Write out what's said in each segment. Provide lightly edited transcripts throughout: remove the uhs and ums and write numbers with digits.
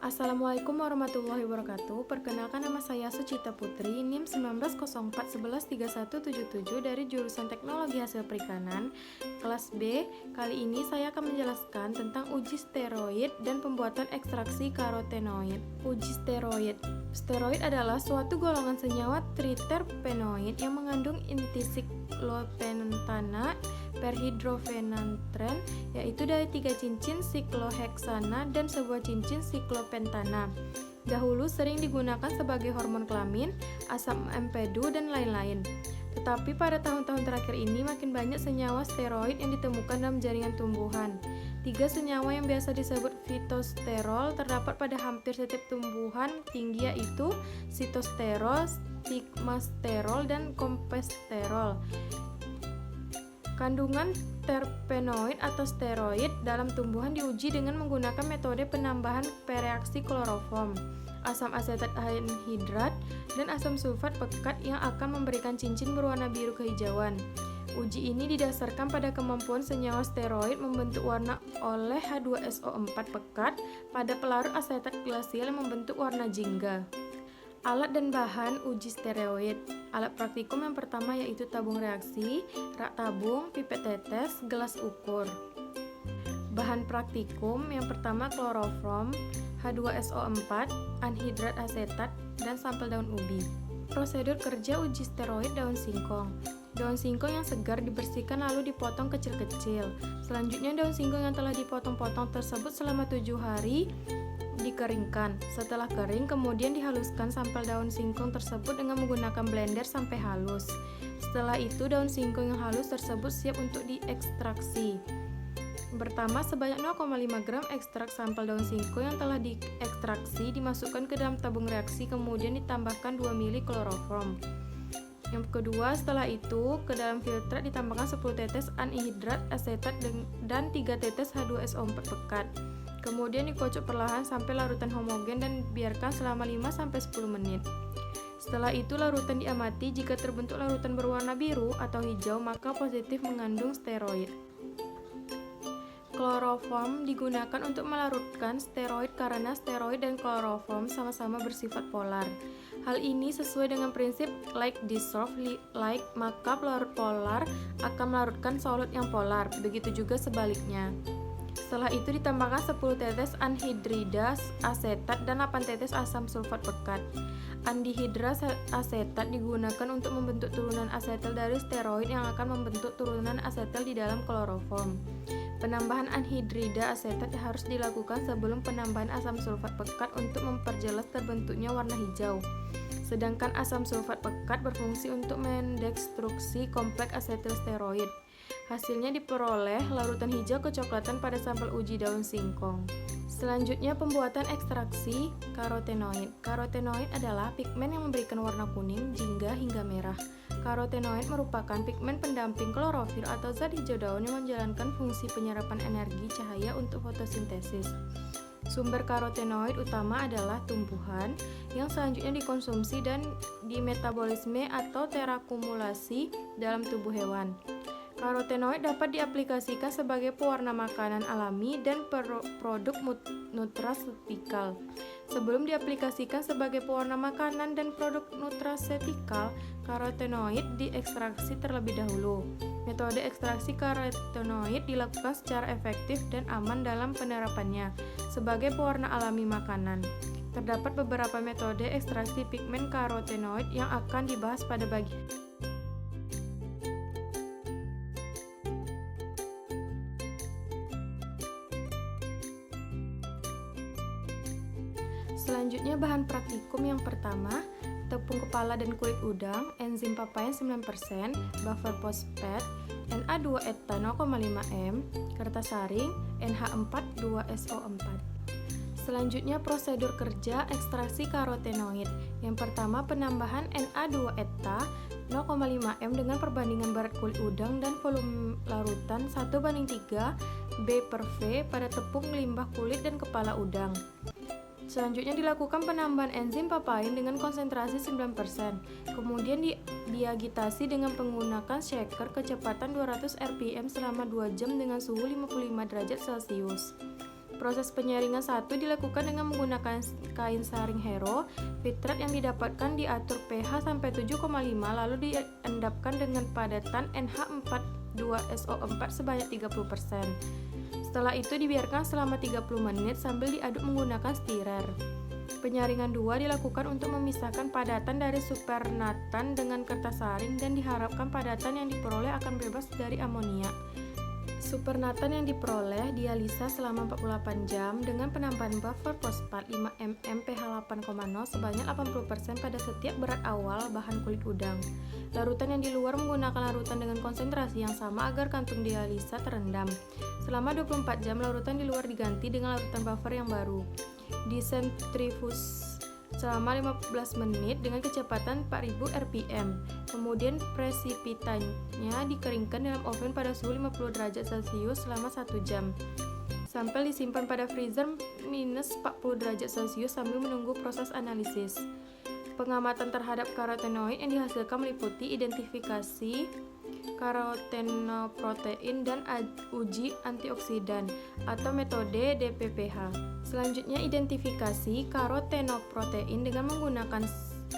Assalamualaikum warahmatullahi wabarakatuh. Perkenalkan, nama saya Sucita Putri, NIM 1904113177 dari jurusan Teknologi Hasil Perikanan, kelas B. Kali ini saya akan menjelaskan tentang uji steroid dan pembuatan ekstraksi karotenoid. Uji steroid. Steroid adalah suatu golongan senyawa triterpenoid yang mengandung inti siklopentana perhidrofenantren, yaitu dari 3 cincin sikloheksana dan sebuah cincin siklopentana. Dahulu sering digunakan sebagai hormon kelamin, asam empedu, dan lain-lain. Tetapi pada tahun-tahun terakhir ini makin banyak senyawa steroid yang ditemukan dalam jaringan tumbuhan. 3 senyawa yang biasa disebut fitosterol terdapat pada hampir setiap tumbuhan tinggi, yaitu sitosterol, stigmasterol, dan kompesterol. Kandungan terpenoid atau steroid dalam tumbuhan diuji dengan menggunakan metode penambahan pereaksi kloroform, asam asetat anhidrat, dan asam sulfat pekat yang akan memberikan cincin berwarna biru kehijauan. Uji ini didasarkan pada kemampuan senyawa steroid membentuk warna oleh H2SO4 pekat pada pelarut asetat glasial yang membentuk warna jingga. Alat dan bahan uji steroid. Alat praktikum yang pertama yaitu tabung reaksi, rak tabung, pipet tetes, gelas ukur. Bahan praktikum yang pertama kloroform, H2SO4, anhidrat asetat, dan sampel daun ubi. Prosedur kerja uji steroid daun singkong. Daun singkong yang segar dibersihkan lalu dipotong kecil-kecil. Selanjutnya daun singkong yang telah dipotong-potong tersebut selama 7 hari dikeringkan. Setelah kering, kemudian dihaluskan sampel daun singkong tersebut dengan menggunakan blender sampai halus. Setelah itu, daun singkong yang halus tersebut siap untuk diekstraksi. Pertama, sebanyak 0,5 gram ekstrak sampel daun singkong yang telah diekstraksi dimasukkan ke dalam tabung reaksi, kemudian ditambahkan 2 ml kloroform. Yang kedua, setelah itu, ke dalam filtrat ditambahkan 10 tetes anhidrat asetat dan 3 tetes H2SO4 pekat. Kemudian dikocok perlahan sampai larutan homogen dan biarkan selama 5-10 menit. Setelah itu larutan diamati, jika terbentuk larutan berwarna biru atau hijau maka positif mengandung steroid. Kloroform digunakan untuk melarutkan steroid karena steroid dan kloroform sama-sama bersifat polar. Hal ini sesuai dengan prinsip like dissolve like, maka pelarut polar akan melarutkan solut yang polar, begitu juga sebaliknya. Setelah itu ditambahkan 10 tetes anhidrida asetat dan 8 tetes asam sulfat pekat. Andihidrat asetat digunakan untuk membentuk turunan asetel dari steroid yang akan membentuk turunan asetel di dalam kloroform. Penambahan anhidrida asetat harus dilakukan sebelum penambahan asam sulfat pekat untuk memperjelas terbentuknya warna hijau. Sedangkan asam sulfat pekat berfungsi untuk mendestruksi kompleks asetilsteroid. Hasilnya diperoleh larutan hijau kecoklatan pada sampel uji daun singkong. Selanjutnya, pembuatan ekstraksi karotenoid. Karotenoid adalah pigmen yang memberikan warna kuning, jingga, hingga merah. Karotenoid merupakan pigmen pendamping klorofil atau zat hijau daun yang menjalankan fungsi penyerapan energi cahaya untuk fotosintesis. Sumber karotenoid utama adalah tumbuhan yang selanjutnya dikonsumsi dan dimetabolisme atau terakumulasi dalam tubuh hewan. Karotenoid dapat diaplikasikan sebagai pewarna makanan alami dan produk nutrasetikal. Sebelum diaplikasikan sebagai pewarna makanan dan produk nutrasetikal, karotenoid diekstraksi terlebih dahulu. Metode ekstraksi karotenoid dilakukan secara efektif dan aman dalam penerapannya sebagai pewarna alami makanan. Terdapat beberapa metode ekstraksi pigmen karotenoid yang akan dibahas pada bagian Selanjutnya, bahan praktikum yang pertama, tepung kepala dan kulit udang, enzim papain 9%, buffer fosfat, Na2-eta 0,5 m, kertas saring, NH4-2SO4. Selanjutnya, prosedur kerja ekstraksi karotenoid. Yang pertama, penambahan Na2-eta 0,5 m dengan perbandingan berat kulit udang dan volume larutan 1:3 B/V pada tepung limbah kulit dan kepala udang. Selanjutnya dilakukan penambahan enzim papain dengan konsentrasi 9%. Kemudian diagitasi dengan menggunakan shaker kecepatan 200 rpm selama 2 jam dengan suhu 55 derajat Celcius. Proses penyaringan 1 dilakukan dengan menggunakan kain saring Hero. Filtrat yang didapatkan diatur pH sampai 7,5 lalu diendapkan dengan padatan NH42SO4 sebanyak 30%. Setelah itu dibiarkan selama 30 menit sambil diaduk menggunakan stirrer. Penyaringan 2 dilakukan untuk memisahkan padatan dari supernatan dengan kertas saring dan diharapkan padatan yang diperoleh akan bebas dari amonia. Supernatan yang diperoleh dialisa selama 48 jam dengan penambahan buffer fosfat 5 mM pH 8,0 sebanyak 80% pada setiap berat awal bahan kulit udang. Larutan yang di luar menggunakan larutan dengan konsentrasi yang sama agar kantung dialisa terendam. Selama 24 jam larutan di luar diganti dengan larutan buffer yang baru. Disentrifus selama 15 menit dengan kecepatan 4000 rpm. Kemudian presipitanya dikeringkan dalam oven pada suhu 50 derajat Celcius selama 1 jam. Sampel disimpan pada freezer minus 40 derajat Celcius sambil menunggu proses analisis. Pengamatan terhadap karotenoid yang dihasilkan meliputi identifikasi karotenoprotein dan uji antioksidan atau metode DPPH. Selanjutnya identifikasi karotenoprotein dengan menggunakan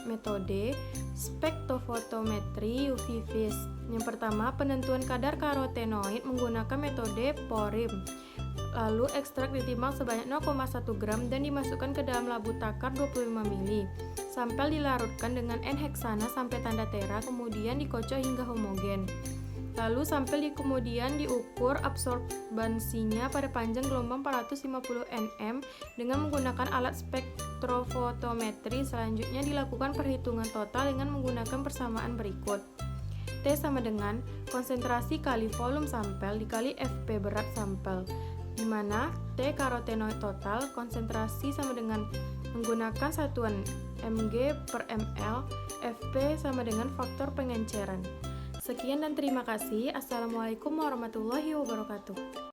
metode spektrofotometri UV vis. Yang pertama, penentuan kadar karotenoid menggunakan metode PORIM. Lalu ekstrak ditimbang sebanyak 0,1 gram dan dimasukkan ke dalam labu takar 25 ml. Sampel dilarutkan dengan N-heksana sampai tanda tera, kemudian dikocok hingga homogen. Lalu sampel kemudian diukur absorbansinya pada panjang gelombang 450 nm dengan menggunakan alat spektrofotometri. Selanjutnya dilakukan perhitungan total dengan menggunakan persamaan berikut. T sama dengan konsentrasi kali volume sampel dikali Fp berat sampel, di mana T karotenoid total konsentrasi sama dengan menggunakan satuan mg per ml, Fp sama dengan faktor pengenceran. Sekian dan terima kasih. Assalamualaikum warahmatullahi wabarakatuh.